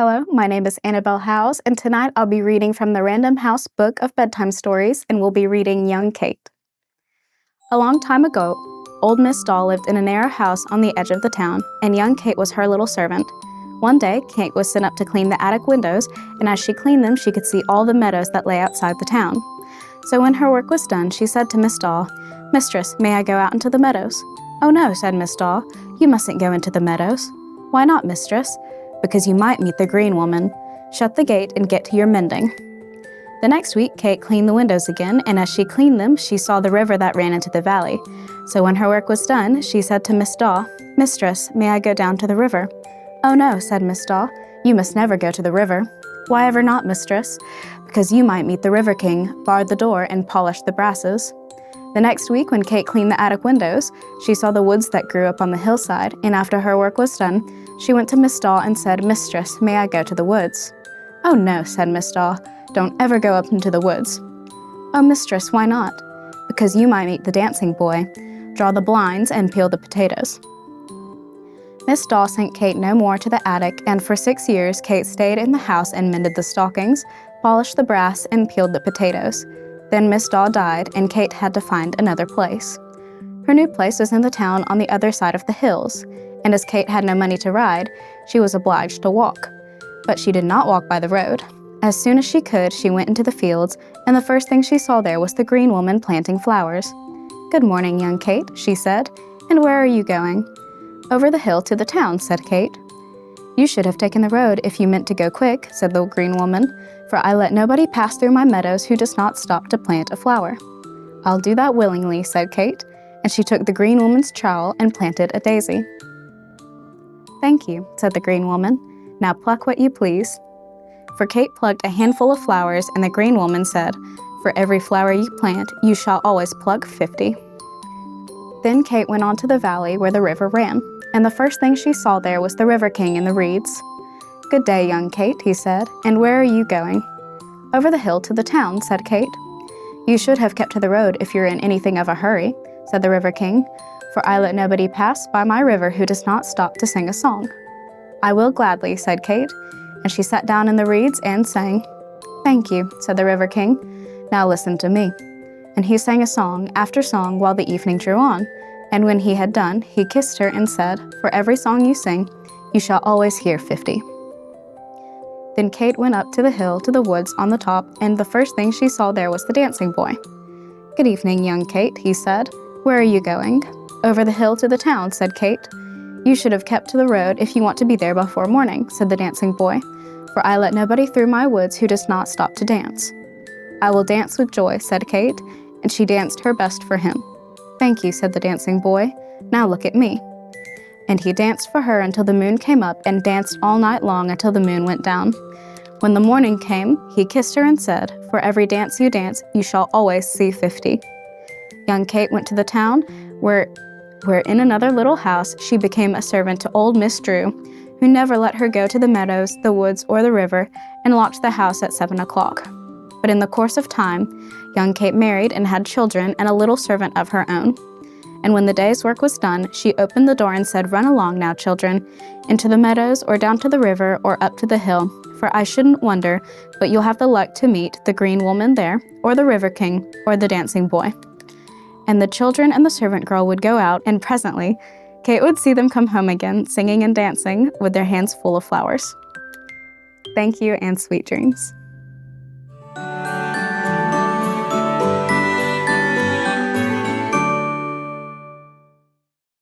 Hello, my name is Anabelle Howze, and tonight I'll be reading from the Random House book of Bedtime Stories, and we'll be reading Young Kate. A long time ago, old Miss Doll lived in a narrow house on the edge of the town, and young Kate was her little servant. One day, Kate was sent up to clean the attic windows, and as she cleaned them, she could see all the meadows that lay outside the town. So when her work was done, she said to Miss Doll, "Mistress, may I go out into the meadows?" "Oh no," said Miss Doll, "you mustn't go into the meadows." "Why not, mistress?" "Because you might meet the green woman. Shut the gate and get to your mending." The next week, Kate cleaned the windows again, and as she cleaned them, she saw the river that ran into the valley. So when her work was done, she said to Miss Doll, "Mistress, may I go down to the river?" "Oh no," said Miss Doll, "you must never go to the river." "Why ever not, mistress?" "Because you might meet the River King, bar the door, and polish the brasses." The next week, when Kate cleaned the attic windows, she saw the woods that grew up on the hillside, and after her work was done, she went to Miss Doll and said, "Mistress, may I go to the woods?" "Oh no," said Miss Doll, "don't ever go up into the woods." "Oh, mistress, why not?" "Because you might meet the dancing boy. Draw the blinds and peel the potatoes." Miss Doll sent Kate no more to the attic, and for 6 years, Kate stayed in the house and mended the stockings, polished the brass, and peeled the potatoes. Then Miss Doll died, and Kate had to find another place. Her new place was in the town on the other side of the hills, and as Kate had no money to ride, she was obliged to walk. But she did not walk by the road. As soon as she could, she went into the fields, and the first thing she saw there was the green woman planting flowers. "Good morning, young Kate," she said, "and where are you going?" "Over the hill to the town," said Kate. "You should have taken the road if you meant to go quick," said the green woman, "for I let nobody pass through my meadows who does not stop to plant a flower." "I'll do that willingly," said Kate, and she took the green woman's trowel and planted a daisy. "Thank you," said the green woman. "Now pluck what you please." For Kate plucked a handful of flowers, and the green woman said, "For every flower you plant, you shall always pluck 50. Then Kate went on to the valley where the river ran, and the first thing she saw there was the River King in the reeds. "Good day, young Kate," he said, "and where are you going?" "Over the hill to the town," said Kate. "You should have kept to the road if you're in anything of a hurry," said the River King, "for I let nobody pass by my river who does not stop to sing a song." "I will gladly," said Kate, and she sat down in the reeds and sang. "Thank you," said the River King. "Now listen to me." And he sang a song after song while the evening drew on, and when he had done, he kissed her and said, "For every song you sing, you shall always hear 50. Then Kate went up to the hill to the woods on the top, and the first thing she saw there was the dancing boy. "Good evening, young Kate," he said. "Where are you going?" "Over the hill to the town," said Kate. "You should have kept to the road if you want to be there before morning," said the dancing boy, "for I let nobody through my woods who does not stop to dance." "I will dance with joy," said Kate, and she danced her best for him. "Thank you," said the dancing boy. "Now look at me." And he danced for her until the moon came up, and danced all night long until the moon went down. When the morning came, he kissed her and said, "For every dance you dance, you shall always see 50. Young Kate went to the town, where in another little house she became a servant to old Miss Drew, who never let her go to the meadows, the woods, or the river, and locked the house at 7 o'clock. But in the course of time, young Kate married and had children and a little servant of her own. And when the day's work was done, she opened the door and said, "Run along now, children, into the meadows or down to the river or up to the hill, for I shouldn't wonder, but you'll have the luck to meet the green woman there, or the River King, or the dancing boy." And the children and the servant girl would go out, and presently Kate would see them come home again, singing and dancing with their hands full of flowers. Thank you and sweet dreams.